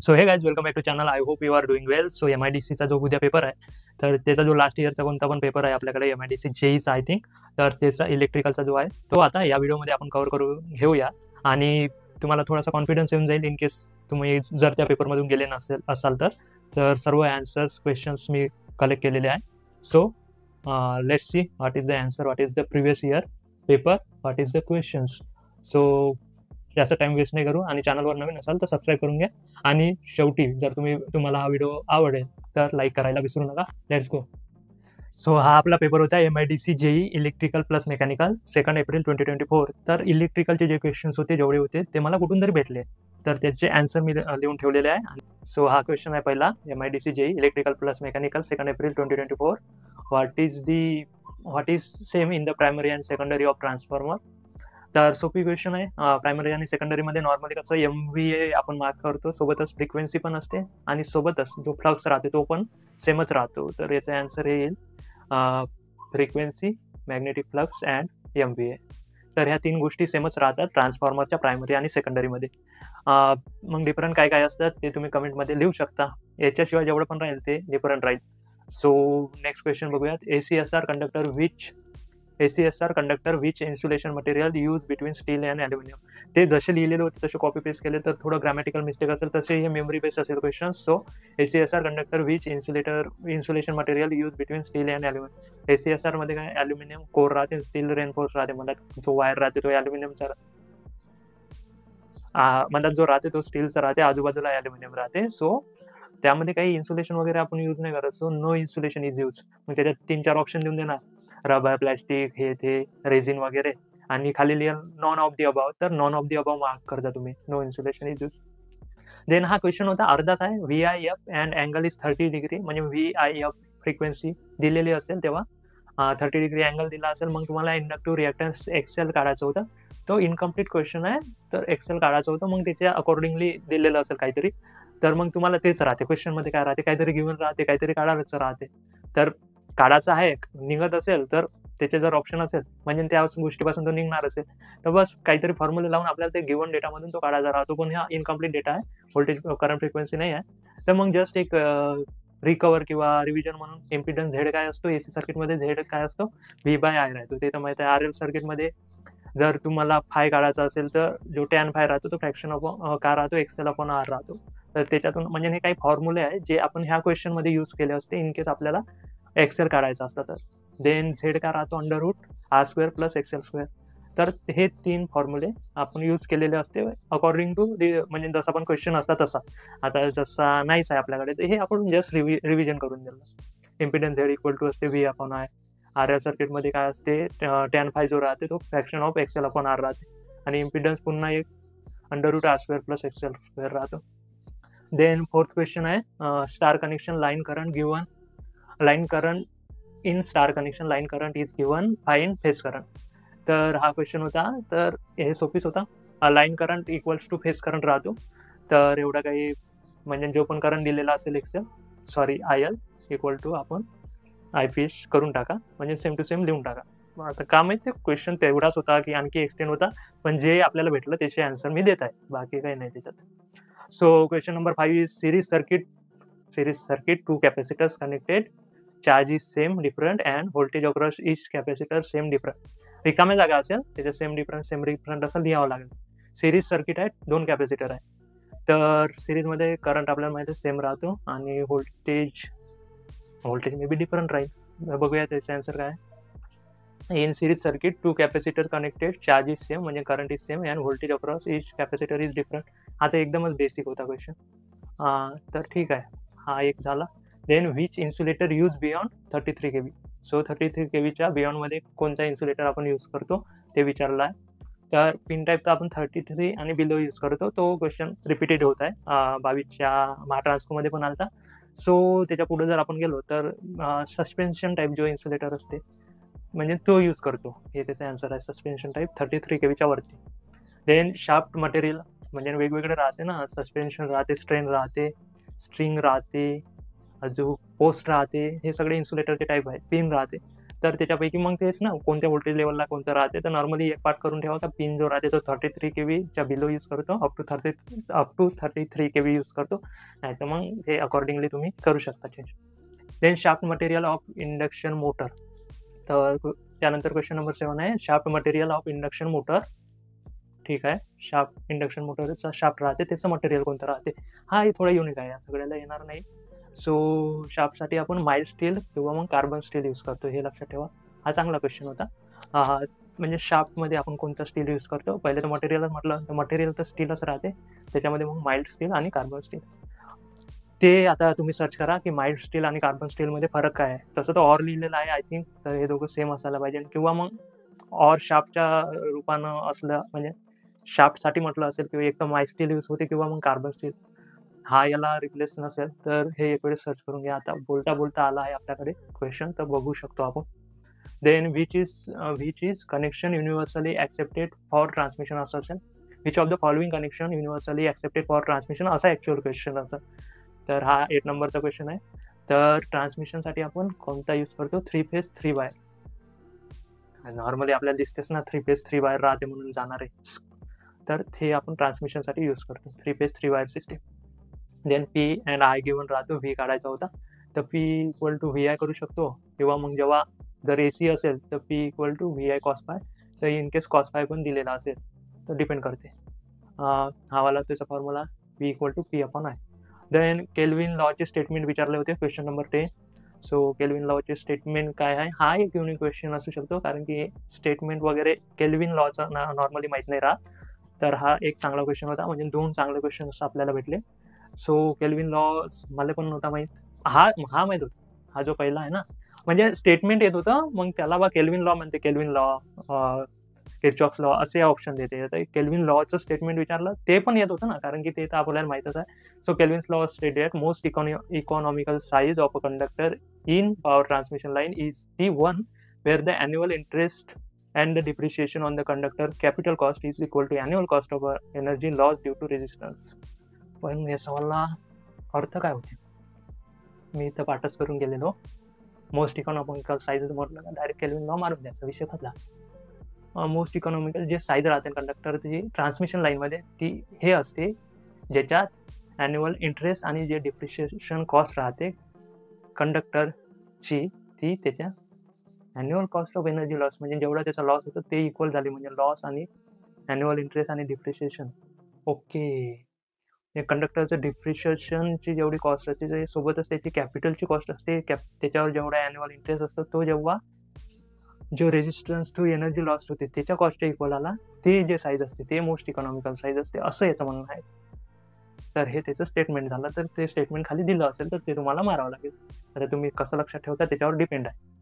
So hey guys welcome back to channel. I hope you are doing well. So MIDCचा जो उद्या paper आहे तर त्याचा जो लास्ट इयरचा कोणता पण पेपर आहे आपल्याकडे MIDC JEEचा आय थिंक, तर त्याचा इलेक्ट्रिकलचा जो आहे तो आता या व्हिडिओमध्ये आपण कव्हर करून घेऊया आणि तुम्हाला थोडासा कॉन्फिडन्स येऊन जाईल इन केस तुम्ही जर त्या पेपरमधून गेले असाल तर सर्व ॲन्सर्स क्वेश्चन्स मी कलेक्ट केलेले आहे. So let's see what is the answer, what is the previous year paper, what is the questions. So जास्त टाइम वेस्ट नाही करू आणि चॅनलवर नवीन असाल तर सबस्क्राईब करून घ्या आणि शेवटी जर तुम्हाला हा व्हिडिओ आवडेल तर लाईक करायला विसरू नका. Let's go. सो हा आपला पेपर होता MIDC JEE electrical plus mechanical 2 April 2024. तर इलेक्ट्रिकलचे जे क्वेश्चन्स होते जेवढे होते ते मला कुठून तरी भेटले तर त्याचे आन्सर मी लिहून ठेवलेले आहे. सो हा क्वेश्चन आहे पहिला, MIDC JEE electrical plus mechanical 2 April 2024. What is same in the primary and secondary of transformer. तर सोपी क्वेश्चन आहे. प्रायमरी आणि सेकंडरीमध्ये नॉर्मली कसं MVA आपण मार्क करतो, सोबतच फ्रिक्वेन्सी पण असते आणि सोबतच जो फ्लक्स राहते तो पण सेमच राहतो. तर याचा आन्सर येईल frequency, magnetic flux and MVA. तर ह्या तीन गोष्टी सेमच राहतात ट्रान्सफॉर्मरच्या प्रायमरी आणि सेकंडरीमध्ये. मग डिफरंट काय काय असतात ते तुम्ही कमेंटमध्ये लिहू शकता. याच्याशिवाय जेवढं पण राहील ते डिफरंट राहील. सो नेक्स्ट क्वेश्चन बघूयात. ACSR conductor which insulation material use between steel and aluminium. ते जसे लिहिलेले होते तसे कॉपी पेस्ट केले तर थोडं ग्रामॅटिकल मिस्टेक असेल, तसे हे मेमरी बेस्ड असेल question. So ACSR conductor which insulation material use between steel and aluminium. ACSR मध्ये काय ॲल्युमिनियम कोर राहते, स्टील रेनफोर्स राहते, मधात जो वायर राहते तो ॲल्युमिनियमचा मधात जो राहते तो स्टीलचा राहते, आजूबाजूला ॲल्युमिनियम राहते. सो त्यामध्ये काही इन्सुलेशन वगैरे आपण यूज नाही करत. So no insulation is use. मग त्याच्यात 3-4 ऑप्शन देऊन देणार, रबर, प्लॅस्टिक, हे ते रेझिन वगैरे, आणि खाली लिहा नॉन ऑफ दी अबाव. तर none of the above mark करता तुम्ही, no insulation is use. Then हा क्वेश्चन होता अर्धाच आहे. VIF and angle is 30 degree. म्हणजे VIF फ्रिक्वेन्सी दिलेली असेल तेव्हा 30 डिग्री अँगल दिला असेल, मग तुम्हाला इंडक्टिव्ह रिॲक्टन्स XL काढायचं होतं. तो इनकम्प्लीट क्वेश्चन आहे, तर XL काढायचं होतं. मग त्याच्या अकॉर्डिंगली दिलेलं असेल काहीतरी, तर मग तुम्हाला तेच राहते. क्वेश्चनमध्ये काय राहते, काहीतरी गिवन राहते, काहीतरी काढायचं राहते. तर काढायचं आहे, निघत असेल तर त्याचे जर ऑप्शन असेल म्हणजे त्या गोष्टीपासून तो निघणार असेल तर बस काहीतरी फॉर्म्युला लावून आपल्याला ते गिवन डेटामधून तो काढायचा राहतो. पण हा इनकम्प्लीट डेटा आहे, व्होल्टेज करंट फ्रिक्वेन्सी नाही आहे. तर मग जस्ट एक रिकवर किंवा रिव्हिजन म्हणून इम्पिडन्स झेड काय असतो, AC सर्किटमध्ये झेड काय असतो, V/I राहतो. ते तर माहिती आहे. RL सर्किटमध्ये जर तुम्हाला फाय काढायचा असेल तर जो टॅन फाय राहतो तो फ्रॅक्शन ऑफ काय राहतो, XL/R राहतो. तर त्याच्यातून म्हणजे हे काही फॉर्म्युले आहे जे आपण ह्या क्वेश्चनमध्ये यूज केले असते इन केस आपल्याला XL काढायचा असता तर. देन झेड काय राहतो, √R² + XL². तर हे 3 फॉर्म्युले आपण यूज केलेले असते अकॉर्डिंग टू म्हणजे जसा पण क्वेश्चन असता तसा. आता जसा नाहीच आहे आपल्याकडे तर हे आपण जस्ट रिव्हिजन करून दिलं. इम्पिडन्स झेड इक्वल टू असते V/I. RL सर्किटमध्ये काय असते, टॅन फाय जो राहते तो फ्रॅक्शन ऑफ XL/R राहते आणि इम्पिडन्स पुन्हा एक √R² + XL² राहतो. देन फोर्थ क्वेश्चन आहे, star connection line current given, line current in star connection line current is given, find phase current. तर हा क्वेश्चन होता, तर हे सोपीच होता. Line current equals two phase current राहतो. तर एवढा काही म्हणजे जो पण करंट दिलेला असेल IL इक्वल टू आपण IPH करून टाका, म्हणजे सेम टू सेम लिहून टाका. आता का माहिती क्वेश्चन तेवढाच होता की आणखी एक्सटेंड होता, पण जे आपल्याला भेटलं त्याचे आन्सर मी देत आहे, बाकी काही नाही त्याच्यात. So question number 5 is series circuit 2 capacitors connected, charge is same different and voltage across each capacitor same different. रिकाम्या जागा असेल त्याच्यात सेम डिफरंट असं लिहावं लागेल. सिरीज सर्किट आहे, 2 कॅपॅसिटर आहे. तर सिरीजमध्ये करंट आपल्याला माहिती आहे सेम राहतो आणि व्होल्टेज मे बी डिफरंट राहील. बघूया त्याचा आन्सर काय. In series circuit 2 capacitor connected, charge is same म्हणजे current is same and voltage across each capacitor is different. हा तर एकदमच बेसिक होता क्वेश्चन. तर ठीक आहे, हा एक झाला. Then which insulator use beyond 33 kV. So 33 kVच्या बियॉन्डमध्ये कोणता इन्सुलेटर आपण यूज करतो ते विचारला आहे. तर पिन टाईप तर आपण 33 आणि बिलो यूज करतो. तो क्वेश्चन रिपीटेड होत आहे, 22च्या महाट्रान्सकोमध्ये पण आलता. सो त्याच्या पुढे जर आपण गेलो तर सस्पेन्शन टाईप जो इन्सुलेटर असते म्हणजे तो यूज करतो. हे त्याचा आन्सर आहे, सस्पेन्शन टाईप 33 kVच्या वरती. देन शाफ्ट मटेरियल म्हणजे वेगवेगळे राहते ना, सस्पेन्शन राहते, स्ट्रेन राहते, स्ट्रिंग राहते, अजून पोस्ट राहते, हे सगळे इन्सुलेटरचे टाईप आहेत. पिन राहते. तर त्याच्यापैकी मग तेच ना, कोणत्या व्होल्टेज लेवलला कोणतं राहते. तर नॉर्मली एक पार्ट करून ठेवा का पिन जो राहते तो 33 केव्हीच्या बिलो यूज करतो, अप टू 33 केव्ही यूज करतो. नाहीतर मग हे अकॉर्डिंगली तुम्ही करू शकता change. Then shaft material of induction motor. तर त्यानंतर क्वेश्चन नंबर 7 आहे shaft material of induction motor. ठीक आहे, शाफ्ट इंडक्शन मोटरचा शाफ्ट राहते त्याचं मटेरियल कोणतं राहते. हा हे थोडा युनिक आहे, सगळ्याला येणार नाही. सो शाफ्टसाठी आपण माइल्ड स्टील किंवा मग कार्बन स्टील यूज करतो, हे लक्षात ठेवा. हा चांगला क्वेश्चन होता. म्हणजे शाफ्टमध्ये आपण कोणतं स्टील यूज करतो. पहिले तर मटेरियलच म्हटलं तर मटेरियल तर स्टीलच राहते, त्याच्यामध्ये मग माइल्ड स्टील आणि कार्बन स्टील. ते आता तुम्ही सर्च करा की माइल्ड स्टील आणि कार्बन स्टीलमध्ये फरक काय आहे. तसं तर ऑर लिहिलेलं आहे आय थिंक, तर हे दोघं सेम असायला पाहिजे. किंवा मग ऑर शाफ्टच्या रूपानं असलं म्हणजे शाफ्टसाठी म्हटलं असेल किंवा एक तर माइल्ड स्टील यूज होते किंवा मग कार्बन स्टील. हा याला रिप्लेस नसेल तर हे एक वेळेस सर्च करून घ्या. आता बोलता बोलता आला आहे आपल्याकडे क्वेश्चन, तर बघू शकतो आपण. Then which is connection universally accepted for transmission असं असेल. Which of the following connection universally accepted for transmission असा ॲक्च्युअल क्वेश्चन असं. तर हा 8 नंबरचा क्वेश्चन आहे. तर ट्रान्समिशनसाठी आपण कोणता यूज करतो. 3 फेज 3 वायर. नॉर्मली आपल्याला दिसतेच ना 3 फेज 3 वायर राहते म्हणून जाणार आहे. तर ते आपण ट्रान्समिशनसाठी यूज करतो 3 phase 3 wire system. Then P and I given राहतो. व्ही काढायचा होता तर P equal to V I करू शकतो किंवा मग जेव्हा जर AC असेल तर P equal to V I cos phi. तर इन केस कॉस फाय पण दिलेला असेल तर डिपेंड करते. हा वाला त्याचा formula P equal to P upon I. Then Kelvin लॉचे स्टेटमेंट विचारले होते क्वेश्चन नंबर 10. सो केल्विन लॉचे स्टेटमेंट काय आहे. हा एक युनिक क्वेश्चन असू शकतो कारण की स्टेटमेंट वगैरे केल्विन लॉचा नॉर्मली माहीत नाही राहत. तर हा एक चांगला क्वेश्चन होता, म्हणजे 2 चांगले क्वेश्चन्स आपल्याला भेटले. सो केल्विन लॉ मला पण नव्हता माहीत. हा माहीत होता. हा जो पहिला आहे ना, म्हणजे स्टेटमेंट येत होतं मग त्याला बा केल्विन लॉ म्हणते. केल्विन लॉ, किर्चॉफ्स लॉ असे ऑप्शन देते. आता केल्विन लॉचं स्टेटमेंट विचारलं ते पण येत होतं ना, कारण की ते तर आपल्याला माहीतच आहे. So Kelvin's law state that most economical size of a conductor in power transmission line is the one where the annual interest and the depreciation on the conductor capital cost is equal to annual cost of energy loss due to resistance. पण या सवालला अर्थ काय होते मी इथं पाठच करून गेलेलो. Most economical size म्हटलं का डायरेक्ट केल्विन लॉ मारून द्यायचा विषय खतलाच. मोस्ट इकॉनॉमिकल जे साईज राहते कंडक्टरची ट्रान्समिशन लाईनमध्ये ती हे असते ज्याच्यात ॲन्युअल इंटरेस्ट आणि जे डिप्रिशिएशन कॉस्ट राहते कंडक्टरची ती त्याच्या annual cost of energy loss म्हणजे जेवढा त्याचा लॉस होतो ते इक्वल झाली म्हणजे लॉस आणि ॲन्युअल इंटरेस्ट आणि डिप्रिशिएशन. ओके, कंडक्टरचं डिप्रिशिएशनची जेवढी कॉस्ट असते ते सोबतच त्याची कॅपिटलची कॉस्ट असते. त्याच्यावर जेवढा ॲन्युअल इंटरेस्ट असतो तो जेव्हा जो रेजिस्टन्स टू एनर्जी लॉस होते त्याच्या कॉस्टच्या इक्वल आला ते जे साईज असते ते मोस्ट इकॉनॉमिकल साईज असते असं याचं म्हणणं आहे. तर हे त्याचं स्टेटमेंट झालं. तर ते स्टेटमेंट खाली दिलं असेल तर ते तुम्हाला मारावं लागेल. आता तुम्ही कसं लक्षात ठेवता त्याच्यावर डिपेंड आहे.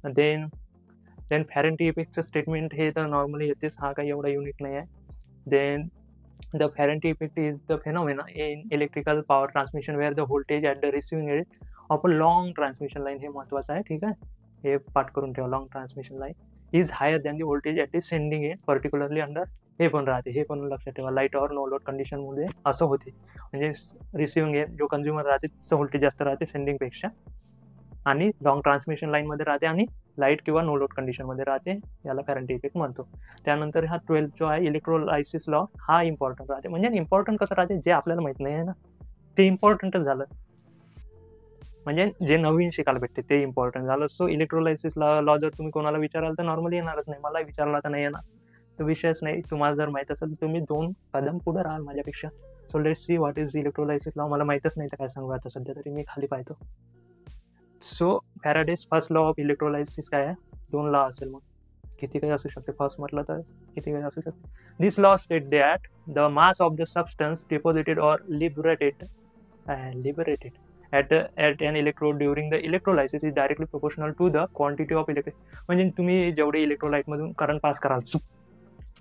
देन फॅरेंटी इफेक्टचं स्टेटमेंट हे तर नॉर्मली येतेच, हा काही एवढा युनिक नाही आहे. Then the Ferranti effect is the phenomena in electrical power transmission where the voltage at the receiving end of a long transmission line. हे महत्त्वाचं आहे, ठीक आहे, हे पाठ करून ठेवा. Long transmission line is higher than the voltage at the sending end particularly under. हे पण राहते, हे पण लक्षात ठेवा. लाईट ऑर नो लोड कंडिशनमध्ये असं होते, म्हणजे रिसिविंग एंड जो कंझ्युमर राहते त्याचं व्होल्टेज जास्त राहते सेंडिंगपेक्षा आणि लॉंग ट्रान्समिशन लाईनमध्ये राहते आणि लाईट किंवा नो लोड कंडिशनमध्ये राहते. याला फॅरेंटी इफेक्ट म्हणतो. त्यानंतर हा 12 जो आहे इलेक्ट्रोलायसिस लॉ हा इम्पॉर्टंट राहते. म्हणजे इम्पॉर्टंट कसं राहते जे आपल्याला माहित नाही आहे ना ते इम्पॉर्टंटच झालं, म्हणजे जे नवीन शिकायला भेटते ते इम्पॉर्टंट झालं. सो इलेक्ट्रोलायसिस लॉ जर तुम्ही कोणाला विचाराल तर नॉर्मली येणारच नाही. मला विचारला तर नाही येणार, तर विषयच नाही. तुम्हाला जर माहीत असेल तर तुम्ही 2 कदम पुढे राहाल माझ्यापेक्षा. So let's see what is electrolysis law. मला माहीतच नाही तर काय सांगू आता सध्या तरी मी खाली पाहतो. So Faraday's first law of electrolysis काय आहे. 2 लॉ असेल मग किती काही असू शकते. फर्स्ट म्हटलं तर किती काही असू शकते. This law state that the mass of the substance deposited or liberated at an electrode during the electrolysis is directly proportional to the quantity of electric. म्हणजे तुम्ही जेवढे इलेक्ट्रोलाइटमधून करंट पास कराल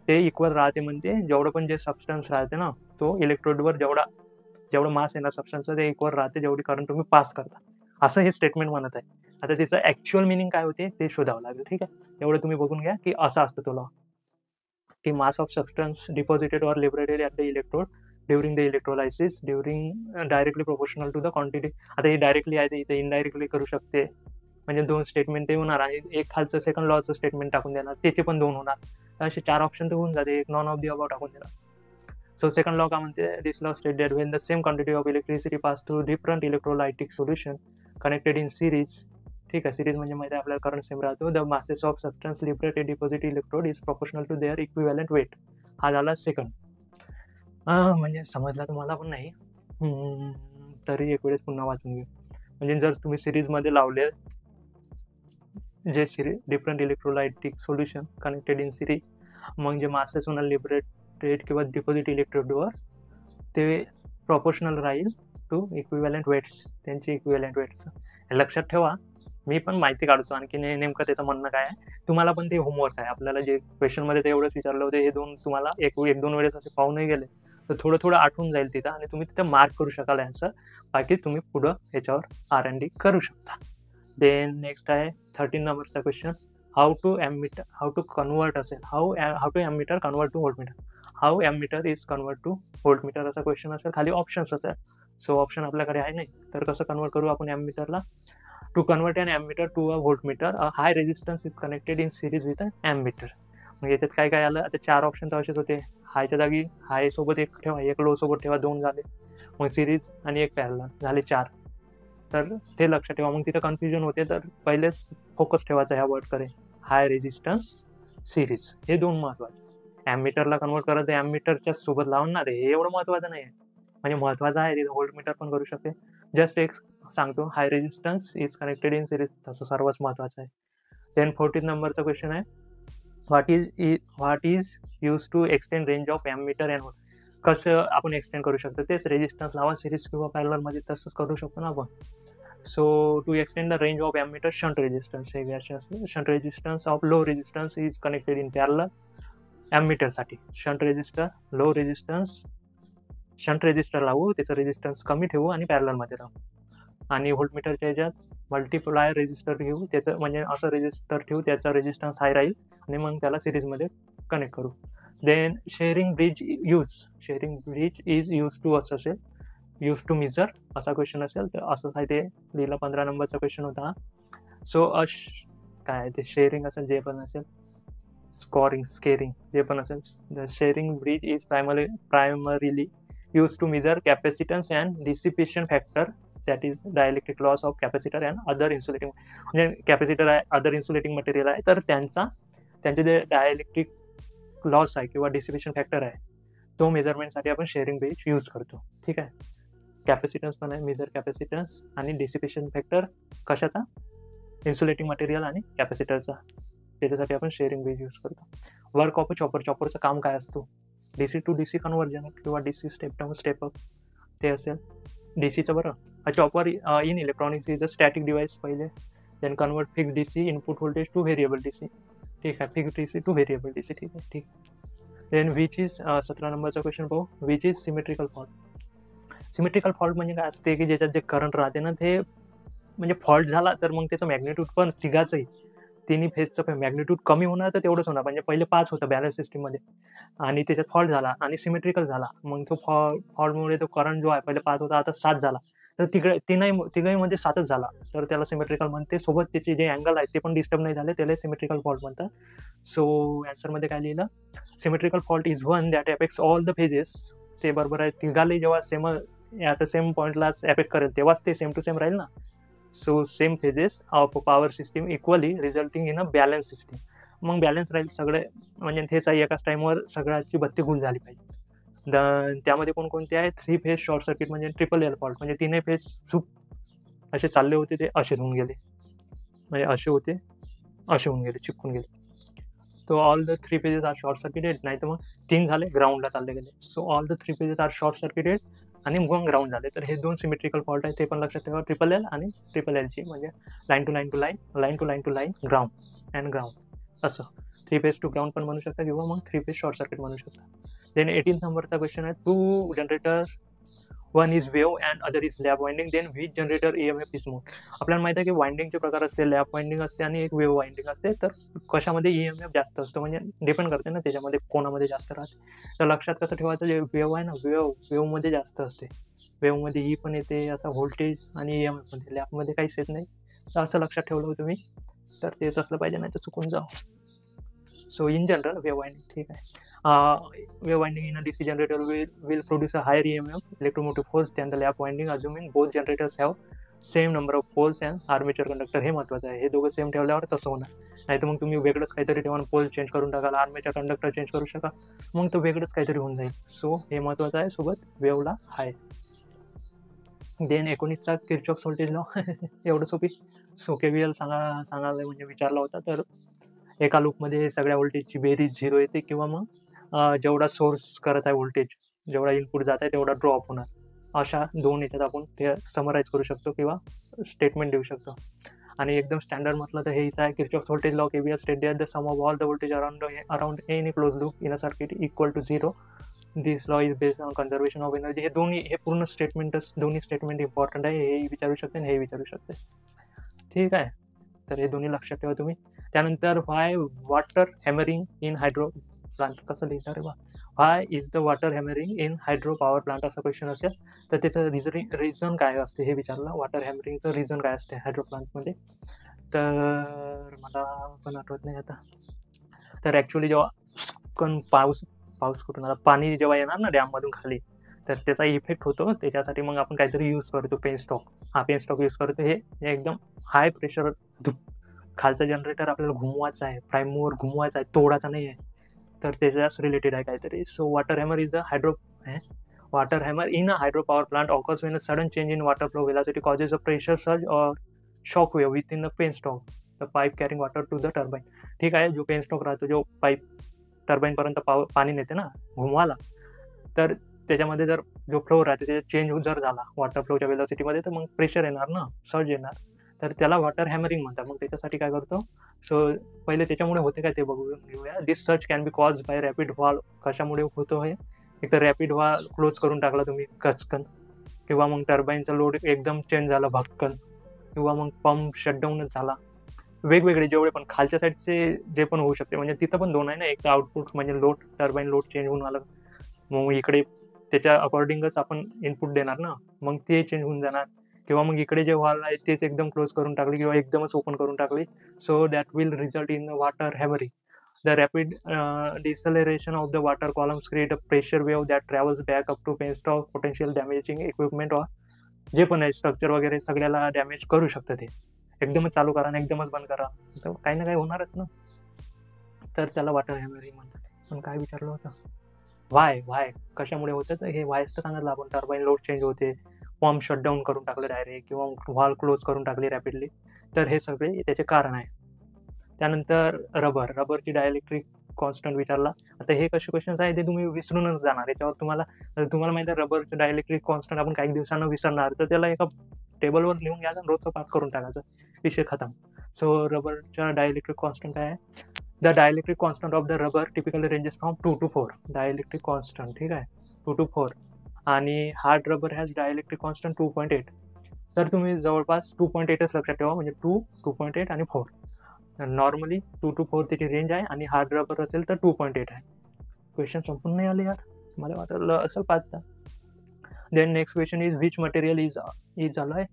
ते इक्वल राहते. म्हणते जेवढं पण जे सबस्टन्स राहते ना तो इलेक्ट्रोडवर जेवढं मास आहे ना सबस्टन्सचं ते इक्वल राहते जेवढी करंट तुम्ही पास करता, असं हे स्टेटमेंट म्हणत आहे. आता त्याचं ॲक्च्युअल मिनिंग काय होते ते शोधावं लागेल, ठीक आहे. एवढं तुम्ही बघून घ्या की असं असतं तो लॉ की mass of substance deposited or liberated at the electrode during the electrolysis directly proportional to the quantity. आता हे डायरेक्टली आहे, इथे इनडायरेक्टली करू शकते. म्हणजे 2 स्टेटमेंट ते होणार आणि एक खालचं सेकंड लॉचं स्टेटमेंट टाकून देणार, त्याचे पण 2 होणार. तर असे 4 ऑप्शन तर होऊन जाते, एक नॉन ऑफ दी अबव्ह टाकून देणार. सो सेकंड लॉ काय म्हणते, this law state that when the same quantity of electricity pass through different electrolytic solution connected in series, ठीक आहे, सिरीज म्हणजे माहिती आहे आपल्याला करंट सेम राहतो, the masses of substance liberated deposit electrode is proportional to their equivalent weight. हा झाला second. म्हणजे समजला तुम्हाला पण नाही, तरी एक वेळेस पुन्हा वाचून घेऊ. म्हणजे जर तुम्ही सिरीजमध्ये लावले जे series different electrolytic solution connected in series, मग जे मासेस होणार लिबरेटेड किंवा डिपॉझिट इलेक्ट्रोडवर ते प्रोपोर्शनल राहील टू इक्विव्हॅलंट वेट्स, त्यांची इक्विव्हॅलंट वेट्स. लक्षात ठेवा, मी पण माहिती काढतो आणखी नेमकं त्याचं म्हणणं काय आहे. तुम्हाला पण ते होमवर्क आहे. आपल्याला जे क्वेश्चनमध्ये ते एवढंच विचारलं होतं, हे 2 तुम्हाला एक 2 वेळेस असे पाहू नाही गेले तर थोडं थोडं आठवून जाईल तिथं आणि तुम्ही तिथं मार्क करू शकाल आन्सर. बाकी तुम्ही पुढं याच्यावर R&D करू शकता. देन नेक्स्ट आहे 13 नंबरचा क्वेश्चन, हाऊ टू कन्वर्ट असेल, how to ammeter convert to voltmeter, how ammeter is convert to voltmeter असा क्वेश्चन असेल. खाली ऑप्शन्स असेल. सो ऑप्शन आपल्याकडे आहे नाही, तर कसं कन्वर्ट करू आपण एमीटरला. To convert an ammeter to a voltmeter, a high resistance is connected in series with a ammeter. मग याच्यात काय काय आलं, आता 4 ऑप्शन तर असेच होते. हायच्या जागी हाय सोबत एक ठेवा, एक लो सोबत ठेवा, 2 झाले. मग सिरीज आणि एक पॅरलल झाले 4. तर ते लक्षात ठेवा. मग तिथं कन्फ्युजन होते, तर पहिलेच फोकस ठेवायचा ह्या वर्डकडे, हाय रेजिस्टन्स सिरीज, हे 2 महत्वाचे. एमीटरला कन्वर्ट करायचं एमीटरच्या सोबत लावणार आहे, हे एवढं महत्वाचं नाही आहे. म्हणजे महत्वाचं आहे, तिथं व्होल्टमीटर पण करू शकते. जस्ट एक सांगतो, high resistance is connected in series, तसं सर्वच महत्वाचं आहे. देन 14 नंबरचा क्वेश्चन आहे, what is use to extend range of ammeter and volt. कसं आपण एक्सटेंड करू शकतो, तेच रेजिस्टन्स लावा सिरीज किंवा पॅरललमध्ये, तसंच करू शकतो ना आपण. So to extend the range of ammeter shunt resistance, हे घ्यायचे असते. Shunt resistance of low resistance is connected in parallel. एमीटरसाठी shunt resistor, low resistance, shunt resistor लावू, त्याचं रेजिस्टन्स कमी ठेवू आणि पॅरललमध्ये राहू. आणि व्होल्टमीटरच्या ह्याच्यात मल्टिप्लायर रेजिस्टर घेऊ, त्याचं म्हणजे असं रेजिस्टर ठेवू, त्याचा रेजिस्टन्स हाय राहील आणि मग त्याला सिरीजमध्ये कनेक्ट करू. Then Schering bridge is use to, असं असेल, यूज टू मेजर असा क्वेश्चन असेल, तर असंच आहे ते लिहिलं. 15 नंबरचा क्वेश्चन होता हा. सो काय ते शेअरिंग असेल, जे पण असेल, स्केरिंग जे पण असेल, the Schering bridge is primarily use to measure capacitance and dissipation factor, that is dielectric loss of capacitor and other insulating. म्हणजे कॅपॅसिटर आहे, अदर इन्सुलेटिंग मटेरियल आहे, तर त्यांचे जे डायलेक्ट्रिक लॉस आहे किंवा डिसिपेशन फॅक्टर आहे, तो मेजरमेंटसाठी आपण शेअरिंग ब्रिज यूज करतो. ठीक आहे. कॅपॅसिटन्स पण आहे, मेजर कॅपॅसिटन्स, आणि डिसिपेशन फॅक्टर कशाचा, इन्सुलेटिंग मटेरियल आणि कॅपॅसिटरचा, त्याच्यासाठी आपण शेअरिंग ब्रिज यूज करतो. वर्क ऑफ अ चॉपरचं काम काय असतो, DC टू DC कन्व्हर्जन किंवा DC step down step up ते असेल. DCचं बरं, a chopper in electronics is a static device पहिले. Then convert fix DC input voltage to variable DC. ठीक आहे, fix DC to variable DC. ठीक आहे, ठीक. देन विच इज 17 नंबरचा क्वेश्चन पाहू, which is symmetrical fault. Symmetrical fault म्हणजे काय असते, की ज्याच्यात जे करंट राहते ना, ते म्हणजे फॉल्ट झाला तर मग त्याचं मॅग्नेट्यूड पण तिन्ही फेजचं मॅग्नेट्यूड कमी होणार, तर तेवढंच होणार. म्हणजे पहिले 5 होतं बॅलन्स सिस्टीममध्ये आणि त्याच्यात फॉल्ट झाला आणि सिमेट्रिकल झाला, मग तो फॉल्टमुळे तो करंट जो आहे पहिले 5 होता, आता 7 झाला, तर तिघही मध्ये 7च झाला, तर त्याला सिमेट्रिकल म्हणते. सोबत त्याचे जे अँगल आहेत ते पण डिस्टर्ब नाही झाले, त्याला सिमेट्रिकल फॉल्ट म्हणतात. सो आन्सरमध्ये काय लिहिलं, symmetrical fault is one that affects all the phases. ते बरोबर आहे, तिघाले जेव्हा सेम पॉईंटलाच अफेक्ट करेल तेव्हाच ते सेम टू सेम राहील ना. So same phases of power system equally resulting in a balance system. मग बॅलन्स राहील सगळे, म्हणजे तेच आहे, एकाच टाईमवर सगळ्याची बत्ती गुल झाली पाहिजे. त्यामध्ये कोणकोणते आहे, 3 फेज शॉर्ट सर्किट म्हणजे ट्रिपल एल फॉल्ट, म्हणजे 3 फेज सूप असे चालले होते, ते असेच होऊन गेले, म्हणजे असे होते, असे होऊन गेले, चिपकून गेले. तो all the 3 phases are short circuited, नाही तर मग 3 झाले, ग्राउंडला चालले गेले. So all the 3 phases are short circuited आणि मग ग्राउंड झाले. तर हे 2 सिमेट्रिकल फॉल्ट आहे, ते पण लक्षात ठेवा, ट्रिपल एल आणि ट्रिपल एलची, म्हणजे line to line to line, line to line to line, ground and ground, असं 3 फेज टू ग्राउंड पण म्हणू शकता किंवा मग 3 फेज शॉर्ट सर्किट म्हणू शकता. देन 18 नंबरचा क्वेश्चन आहे, 2 generator, one is wave and other is lap winding, then which generator EMF is more. आपल्याला माहिती आहे की वाइंडिंगचे प्रकार असते, लॅप वाइंडिंग असते आणि एक वेव वाइंडिंग असते. तर कशामध्ये EMF जास्त असतो, म्हणजे डिपेंड करते ना त्याच्यामध्ये कोणामध्ये जास्त राहते. तर लक्षात कसं ठेवायचं, जे वेव आहे ना, वेवमध्ये जास्त असते. वेव्हमध्ये ई पण येते, असा व्होल्टेज आणि EMF पण येते. लॅबमध्ये काहीच येत नाही. तर असं लक्षात ठेवलं तुम्ही तर तेच असलं पाहिजे, नाही तर चुकून जाऊ. So in general wave winding, ठीक आहे. Wave winding in a DC generator will produce a higher EMF, electromotive force than the lap winding, assuming both generators have same number of poles and armature conductor. हे महत्वाचं आहे. हे दोघं same ठेवल्यावर तसं होणार. नाही तर मग तुम्ही वेगळंच काहीतरी ठेवा, पोल चेंज करून टाकाल, आर्मेचर कंडक्टर चेंज करू शका, मग तो वेगळंच काहीतरी होऊन जाईल. सो हे महत्वाचं आहे. सोबत वेव्हला आहे. देन 19चा किर्चॉफ व्होल्टेज लॉ. एवढं सोपी. सो KVL सांगायला म्हणजे विचारला होता. तर एका लूपमध्ये सगळ्या व्होल्टेजची बेरीज 0 येते, किंवा मग जेवढा सोर्स करत आहे व्होल्टेज, जेवढा इनपुट जात आहे तेवढा ड्रॉप होणार. अशा 2 याच्यात आपण ते समराईज करू शकतो किंवा स्टेटमेंट देऊ शकतो. आणि एकदम स्टँडर्ड म्हटलं तर हे इथं आहे. Kirchhoff voltage law KVL state that the sum of all the voltage around any close loop in a circuit equal to 0. This law is based on conservation of energy. हे पूर्ण स्टेटमेंटच, दोन्ही स्टेटमेंट इम्पॉर्टंट आहे. हे विचारू शकते आणि हे विचारू शकते. ठीक आहे. तर हे दोन्ही लक्षात ठेवा तुम्ही. त्यानंतर why water hammering in hydro plant कसं लिहिणार आहे बा. Why is the water hammering in hydro power plant असा क्वेश्चन असेल तर त्याचं रिझन काय असते हे विचारलं. वॉटर हॅमरिंगचं रिझन काय असते हायड्रो प्लांटमध्ये, तर मला पण आठवत नाही आता. तर ॲक्च्युली जेव्हा पाऊस कुठून आला, पाणी जेव्हा येणार ना डॅममधून खाली, तर त्याचा इफेक्ट होतो. त्याच्यासाठी मग आपण काहीतरी यूज करतो, पेनस्टॉक. पेनस्टॉक यूज करतो. हे एकदम हाय प्रेशर खालचा जनरेटर आपल्याला घुमवायचा आहे, प्राईम मूव्हर घुमवायचा आहे, तोडायचा नाही आहे. तर त्याच्याच रिलेटेड आहे काहीतरी. So water hammer is a water hammer in a hydropower plant occurs when a sudden change in water flow velocity causes a pressure surge or shock wave within the penstock, the pipe carrying water to the turbine. ठीक आहे. जो penstock राहतो, जो pipe turbine पर्यंत पाणी नेते ना घुमवाला, तर त्याच्यामध्ये जर जो फ्लो राहते त्याचा चेंज जर झाला वॉटर फ्लोच्या वेलॉसिटीमध्ये, तर मग प्रेशर येणार ना, सर्ज येणार. तर त्याला वॉटर हॅमरिंग म्हणतात. मग त्याच्यासाठी काय करतो, सो पहिले त्याच्यामुळे होते काय ते बघून घेऊया. This surge can be cause by rapid valve. कशामुळे होतो हे, एक तर रॅपिड व्हॉल्व क्लोज करून टाकला तुम्ही कचकन, किंवा मग टर्बाईनचा लोड एकदम चेंज झाला भक्कन, किंवा मग पंप शटडाऊनच झाला. वेगवेगळे जेवढे पण खालच्या साईडचे जे पण होऊ शकते, म्हणजे तिथं पण दोन आहे ना, एक तर आउटपुट म्हणजे लोड, टर्बाईन लोड चेंज होऊन आलं, मग इकडे त्याच्या अकॉर्डिंगच आपण इनपुट देणार ना, मग ते चेंज होऊन जाणार. किंवा मग इकडे जे व्हॉल्व आहे तेच एकदम क्लोज करून टाकले किंवा एकदमच ओपन करून टाकले, so that will result in water hammering. The rapid deceleration of the water columns create a pressure wave that travels back up to penstock, potential damaging equipment or जे पण आहे स्ट्रक्चर वगैरे सगळ्याला डॅमेज करू शकतं. ते एकदमच चालू करा आणि एकदमच बंद करा तर काही ना काही होणारच ना. तर त्याला वॉटर हॅमरिंग म्हणतात. पण काय विचारलं होतं, व्हाय कशामुळे होतं, तर हे व्हायच तर सांगितलं आपण. टर्बाईन लोड चेंज होते, पंप शटडाऊन करून टाकलं डायरेक्ट, किंवा व्हॉल्व क्लोज करून टाकली रॅपिडली, तर हे सगळे त्याचे कारण आहे. त्यानंतर रबरची डायलेक्ट्रिक कॉन्स्टंट विचारला. आता हे कसे क्वेश्चन्स आहे ते तुम्ही विसरूनच जाणार. याच्यावर तुम्हाला माहिती आहे रबरचं डायलेक्ट्रिक कॉन्स्टंट आपण काही दिवसांना विसरणार, तर त्याला एका टेबलवर लिहून घ्यायचं आणि रोजचं पाठ करून टाकायचं, विषय खतम. सो रबरच्या डायलेक्ट्रिक कॉन्स्टंट काय आहे, the dielectric constant of the rubber typically ranges from 2 to 4. Dielectric constant, ठीक आहे, 2 to 4. आणि hard rubber has dielectric constant 2.8. तर तुम्ही जवळपास 2.8च लक्षात ठेवा, म्हणजे 2, 2.8 आणि 4. नॉर्मली 2 to 4 त्याची रेंज आहे, आणि हार्ड रबर असेल तर 2.8 आहे. क्वेश्चन संपूर्ण नाही आले यार, मला वाटलं असं 5दा. Then next question is which material is alloy,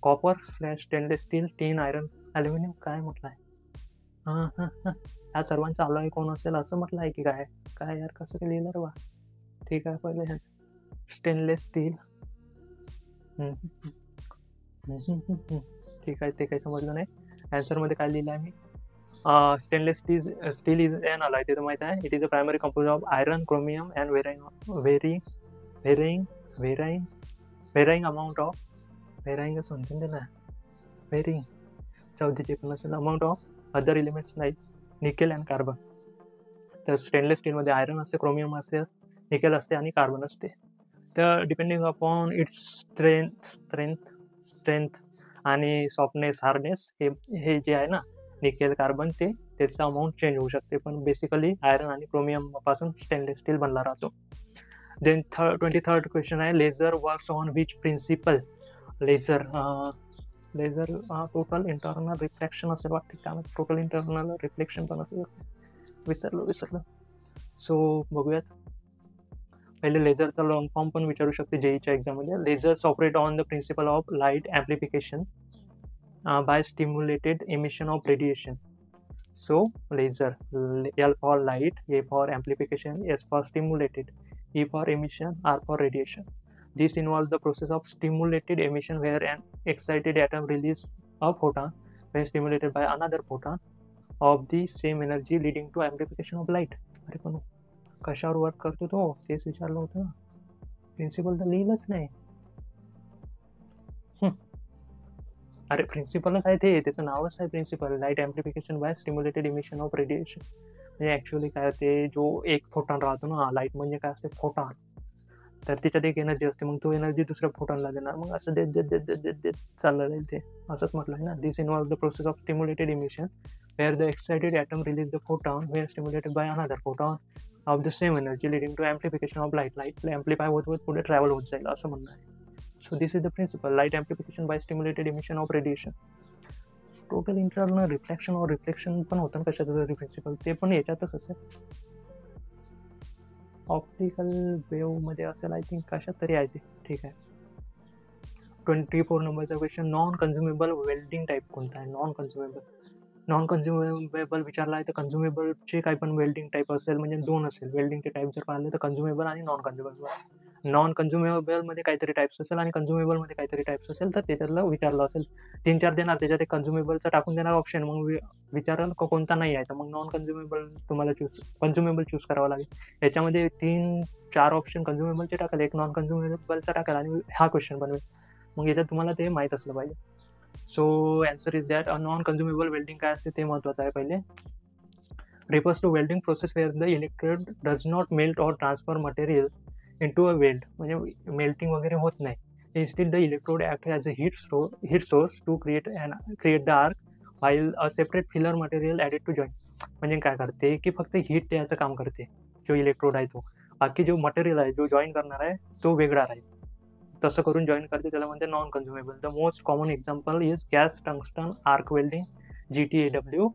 copper / stainless steel, tin, iron, aluminium. काय म्हटलं आहे, ह्या सर्वांचा अलॉय कोण असेल असं म्हटलं आहे की काय यार, कसं काय लिहिलं रे बा. ठीक आहे, पहिले ह्या स्टेनलेस स्टील. ठीक आहे, ते काही समजलं नाही. ॲन्सरमध्ये काय लिहिलं आहे मी, stainless steel is an alloy. ते तर माहीत आहे. It is a primary compose of iron, chromium and varying amount of चौथीचे पण असेल amount of other elements like nickel and carbon. तर स्टेनलेस स्टीलमध्ये आयरन असते, क्रोमियम असते, निकेल असते आणि कार्बन असते. तर डिपेंडिंग अपॉन इट्स स्ट्रेंथ आणि सॉफ्टनेस, हार्डनेस, हे जे आहे ना निकेल, कार्बन, त्याचा अमाऊंट चेंज होऊ शकते. पण बेसिकली आयरन आणि क्रोमियम पासून स्टेनलेस स्टील बनला राहतो. देन 23rd क्वेश्चन आहे, laser works on which principle. Laser total internal reflection असेल वाटते, त्यामध्ये टोटल इंटरनल रिफ्लेक्शन पण असेल, विसरलो. सो बघूयात. पहिले लेझरचा लॉंग फॉर्म पण विचारू शकते जेईच्या एक्झाममध्ये. Lasers operate on the principle of light amplification by stimulated emission of radiation. So laser, L for light, A for amplification, S for stimulated, E for emission, R for radiation. This involves the process of stimulated emission where an excited atom releases a photon when stimulated by another photon of the same energy leading to amplification of light. अरे पण कशावर work करतो तो तेच विचारलं होतं. Principal तर लिहिलंच नाही. अरे प्रिन्सिपलच आहे ते, त्याचं नावच आहे principle, light amplification by stimulated emission of radiation. म्हणजे ॲक्च्युअली काय होते, जो एक फोटॉन राहतो ना, लाईट म्हणजे काय असते फोटॉन, तर त्याच्यात एक एनर्जी असते, मग तो एनर्जी दुसऱ्या फोटॉनला देणार, मग असं देत देत देत देत देत देत चाललं जाईल ते, असंच म्हटलं आहे ना. This involve the process of stimulated emission where the excited atom release the photon where stimulated by another photon of the same energy leading to amplification of light. Light amplify होत होत पुढे ट्रॅव्हल होत जाईल असं म्हणणं आहे. So this is the principle, light amplification by stimulated emission of radiation. Total internal reflection or reflection पण होतं ना कशाचं तरी प्रिन्सिपल, ते पण याच्यातच असेल, ऑप्टिकल वेव्ह मध्ये असेल आय थिंक, कशात तरी आहे ते. ठीक आहे. 24 नंबरचा क्वेश्चन, नॉन कन्झ्युमेबल वेल्डिंग टाईप कोणता आहे? नॉन कन्झ्युमेबल विचारला आहे तर कन्झ्युमेबलचे काही पण वेल्डिंग टाईप असेल, म्हणजे 2 असेल वेल्डिंगचे टाईप जर पाहिले तर कन्झ्युमेबल आणि नॉन कन्झ्युमेबल. नॉन कन्झ्युमेबलमध्ये काहीतरी टाईप्स असेल आणि कन्झ्युमेबलमध्ये काहीतरी टाईप्स असेल, तर त्याच्यातलं विचारलं असेल. 3-4 देणार, त्याच्यात एक कन्झ्युमेबलचा टाकून देणार ऑप्शन, मग विचाराल कोणता नाही आहे तर मग नॉन कन्झ्युमेबल तुम्हाला कन्झ्युमेबल चूज करावं लागेल. याच्यामध्ये 3-4 ऑप्शन कन्झ्युमेबलचे टाकाल, एक नॉन कन्झ्युमेबलचा टाकाल आणि हा क्वेश्चन बनवेल. मग याच्यात तुम्हाला ते माहीत असलं पाहिजे. So answer is that, a non कन्झ्युमेबल welding काय असते ते महत्त्वाचं आहे. पहिले refers to welding process where the electrode does not melt or transfer material into a weld, म्हणजे मेल्टिंग वगैरे होत नाही. Instead the electrode acts as a heat source to create the arc while a separate filler material added to joint. म्हणजे काय करते की फक्त heat द्यायचं काम करते जो इलेक्ट्रोड आहे तो, बाकी जो मटेरियल आहे जो जॉईन करणार आहे तो वेगळा राहील, तसं करून जॉईन करते, त्याला म्हणते non कन्झ्युमेबल. The most common example is gas tungsten arc welding, GTAW,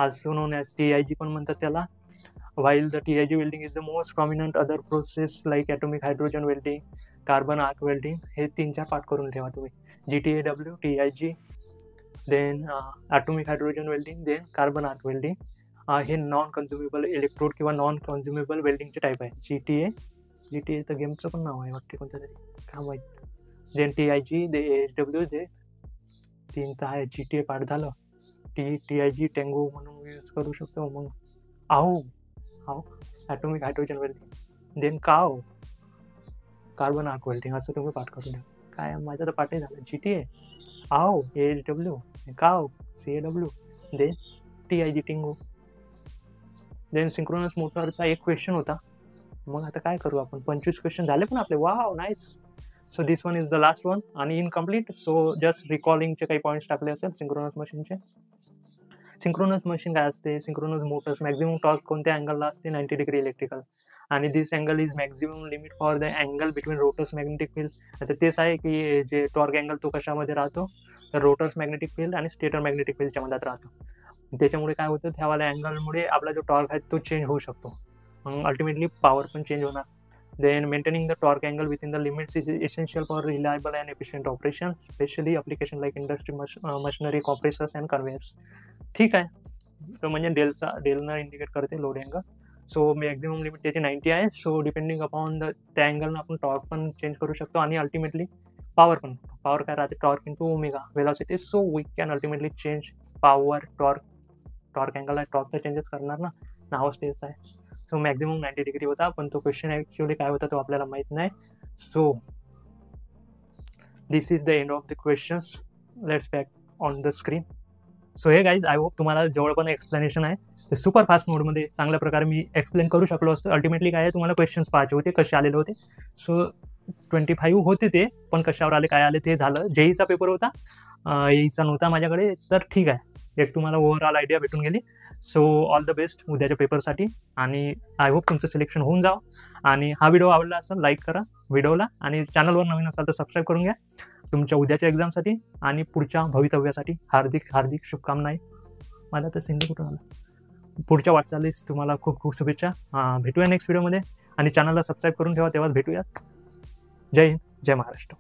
also known as TIG पण म्हणतात त्याला. while the TIG welding is the most prominent, other process like atomic hydrogen welding, carbon arc welding, हे 3-4 part करून ठेवा तुम्ही. GTAW, TIG, then atomic hydrogen welding, then carbon arc welding, हे non कन्झ्युमेबल electrode किंवा non कन्झ्युमेबल वेल्डिंगचे type आहे. GTA तर गेमचं पण नाव आहे वाटते कोणत्या तरी, काय माहीत. देन TIG, दे AHW, दे 3 तर आहे. GTA पार्ट झालं, TIG टेंगो म्हणून यूज करू शकतो. मग atomic hydrogen welding, then carbon arc welding, असं तुम्ही पाठ करून द्या. काय माझं तर पाठही झालं. GTA, AHW, CAW, then TIG टेंगो. देन सिंक्रोनस मोटरचा एक क्वेश्चन होता. मग आता काय करू आपण, 25 क्वेश्चन झाले पण आपले. Wow, nice. So this one is the last one आणि इनकम्प्लीट. सो जस्ट रिकॉलिंगचे काही पॉईंट्स टाकले असेल सिंक्रोनस मशीनचे. सिंक्रोनस मशीन काय असते, सिंक्रोनस मोटर्स मॅक्झिमम टॉर्क कोणत्या अँगलला असते, 90 डिग्री इलेक्ट्रिकल, आणि this angle is maximum limit for the angle between rotors magnetic field. आता तेच आहे की जे टॉर्क अँगल तो कशामध्ये राहतो, तर रोटर्स मॅग्नेटिक फील्ड आणि स्टेटर मॅग्नेटिक फील्डच्या मध्यात राहतो. त्याच्यामुळे काय होतं, त्यावाल्या अँगलमुळे आपला जो टॉर्क आहे तो चेंज होऊ शकतो, मग अल्टिमेटली पॉवर पण चेंज होणार. Then maintaining the torque angle within the limits is essential for reliable and efficient operation, especially application like industry machinery, compressors and conveyors. ठीक आहे, तर म्हणजे डेलनं इंडिकेट करते load angle. So maximum limit त्याची 90 आहे. So depending upon त्या अँगलनं आपण torque पण चेंज करू शकतो आणि अल्टिमेटली पॉवर काय राहते, torque into omega velocity. So we can ultimately change power, torque angle आहे, टॉर्क तर चेंजेस करणार ना, नावच तेच आहे. सो मॅक्झिमम 90 डिग्री होता, पण तो क्वेश्चन ॲक्च्युअली काय होता तो आपल्याला माहीत नाही. So this is the end of the questions. Let's back on the screen. So हे गाईज, आय होप तुम्हाला जेवढं पण एक्सप्लेनेशन आहे ते सुपर फास्ट मोडमध्ये चांगल्या प्रकारे मी एक्सप्लेन करू शकलो असतो. अल्टिमेटली काय आहे, तुम्हाला क्वेश्चन्स पाहायचे होते कसे आलेले होते. सो 25 होते ते, पण कशावर आले काय आले ते झालं. जेईचा पेपर होता, येईचा नव्हता माझ्याकडे, तर ठीक आहे, एक तुम्हाला ओव्हरऑल आयडिया भेटून गेली. सो ऑल द बेस्ट उद्याच्या पेपरसाठी, आणि आय होप तुमचं सिलेक्शन होऊन जावं. आणि हा व्हिडिओ आवडला असेल लाईक करा व्हिडिओला, आणि चॅनलवर नवीन असाल तर सबस्क्राईब करून घ्या. तुमच्या उद्याच्या एक्झामसाठी आणि पुढच्या भवितव्यासाठी हार्दिक शुभकामना आहे. मला तर सिंधी कुठं आलं. पुढच्या वाटचालीस तुम्हाला खूप शुभेच्छा. भेटूया नेक्स्ट व्हिडिओमध्ये. आणि चॅनलला सबस्क्राईब करून ठेवा. तेव्हाच भेटूयात. जय हिंद, जय महाराष्ट्र.